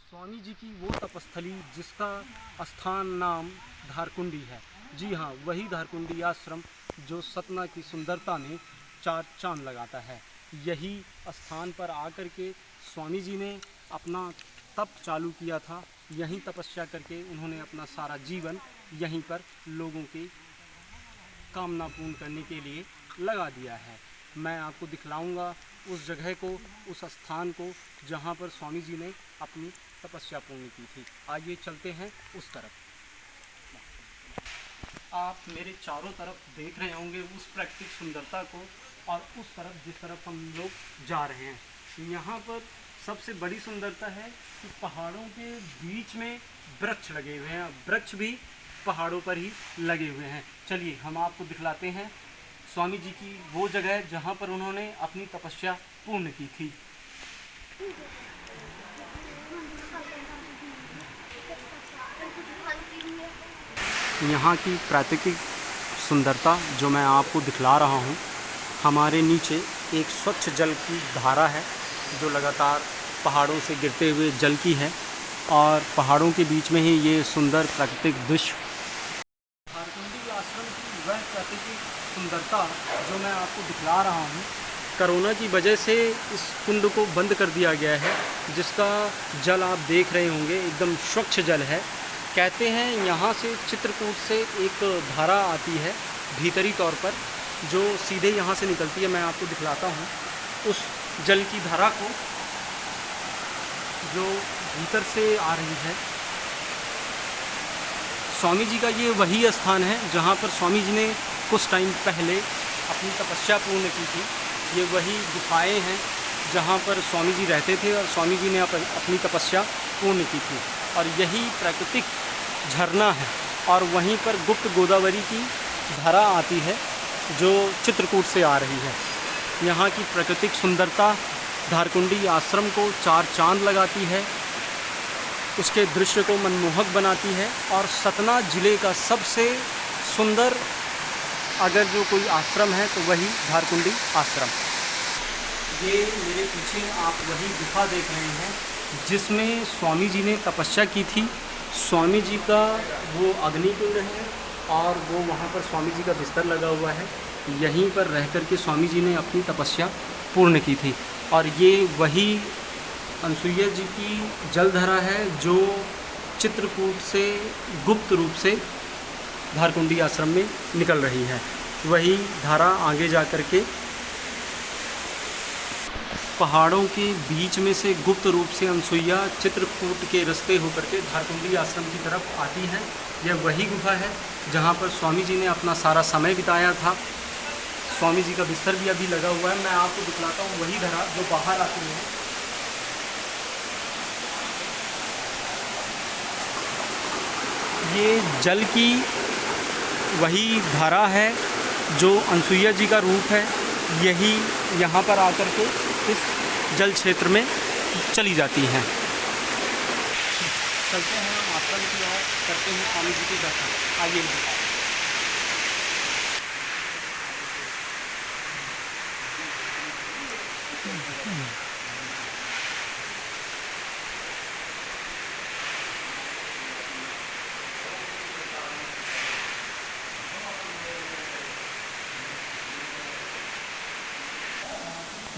स्वामी जी की वो तपस्थली जिसका स्थान नाम धारकुंडी है। जी हाँ, वही धारकुंडी आश्रम जो सतना की सुंदरता में चार चांद लगाता है। यही स्थान पर आकर के स्वामी जी ने अपना तप चालू किया था। यहीं तपस्या करके उन्होंने अपना सारा जीवन यहीं पर लोगों की कामना पूर्ण करने के लिए लगा दिया है। मैं आपको दिखलाऊंगा उस जगह को, उस स्थान को जहाँ पर स्वामी जी ने अपनी तपस्या पूर्ण की थी। आइए चलते हैं उस तरफ। आप मेरे चारों तरफ देख रहे होंगे उस प्राकृतिक सुंदरता को, और उस तरफ जिस तरफ हम लोग जा रहे हैं यहाँ पर सबसे बड़ी सुंदरता है कि पहाड़ों के बीच में वृक्ष लगे हुए हैं। वृक्ष भी पहाड़ों पर ही लगे हुए हैं। चलिए हम आपको दिखलाते हैं स्वामी जी की वो जगह जहाँ पर उन्होंने अपनी तपस्या पूर्ण की थी। यहाँ की प्राकृतिक सुंदरता जो मैं आपको दिखला रहा हूँ, हमारे नीचे एक स्वच्छ जल की धारा है जो लगातार पहाड़ों से गिरते हुए जल की है, और पहाड़ों के बीच में ही ये सुंदर प्राकृतिक दृश्य। धारकुंडी आश्रम की वह प्राकृतिक सुंदरता जो मैं आपको दिखला रहा हूँ, कोरोना की वजह से इस कुंड को बंद कर दिया गया है, जिसका जल आप देख रहे होंगे एकदम स्वच्छ जल है। कहते हैं यहाँ से चित्रकूट से एक धारा आती है भीतरी तौर पर, जो सीधे यहाँ से निकलती है। मैं आपको दिखलाता हूँ उस जल की धारा को जो भीतर से आ रही है। स्वामी जी का ये वही स्थान है जहाँ पर स्वामी जी ने कुछ टाइम पहले अपनी तपस्या पूर्ण की थी। ये वही गुफाएं हैं जहाँ पर स्वामी जी रहते थे और स्वामी जी ने अपनी तपस्या पूर्ण की थी। और यही प्राकृतिक झरना है, और वहीं पर गुप्त गोदावरी की धारा आती है जो चित्रकूट से आ रही है। यहाँ की प्राकृतिक सुंदरता धारकुंडी आश्रम को चार चांद लगाती है, उसके दृश्य को मनमोहक बनाती है। और सतना ज़िले का सबसे सुंदर अगर जो कोई आश्रम है तो वही धारकुंडी आश्रम। ये मेरे पीछे आप वही गुफा देख रहे हैं जिसमें स्वामी जी ने तपस्या की थी। स्वामी जी का वो अग्निकुंड है, और वो वहाँ पर स्वामी जी का बिस्तर लगा हुआ है। यहीं पर रह कर के स्वामी जी ने अपनी तपस्या पूर्ण की थी। और ये वही अनसुईया जी की जलधारा है जो चित्रकूट से गुप्त रूप से धारकुंडी आश्रम में निकल रही है। वही धारा आगे जा कर के पहाड़ों के बीच में से गुप्त रूप से अनसुईया चित्रकूट के रास्ते होकर के धारकुंडी आश्रम की तरफ आती है। यह वही गुफा है जहाँ पर स्वामी जी ने अपना सारा समय बिताया था। स्वामी जी का बिस्तर भी अभी लगा हुआ है। मैं आपको दिखलाता हूँ वही धारा जो बाहर आती है। ये जल की वही धारा है जो अनसुईया जी का रूप है। यही यहाँ पर आकर के इस जल क्षेत्र में चली जाती हैं। चलते हैं हम आश्रम की ओर, करते हैं स्वामी जी के दर्शन। आइए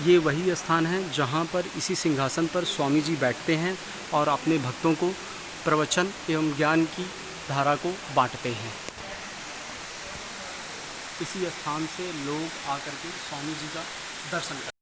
ये वही स्थान है जहाँ पर इसी सिंहासन पर स्वामी जी बैठते हैं और अपने भक्तों को प्रवचन एवं ज्ञान की धारा को बांटते हैं। इसी स्थान से लोग आकर के स्वामी जी का दर्शन करते हैं।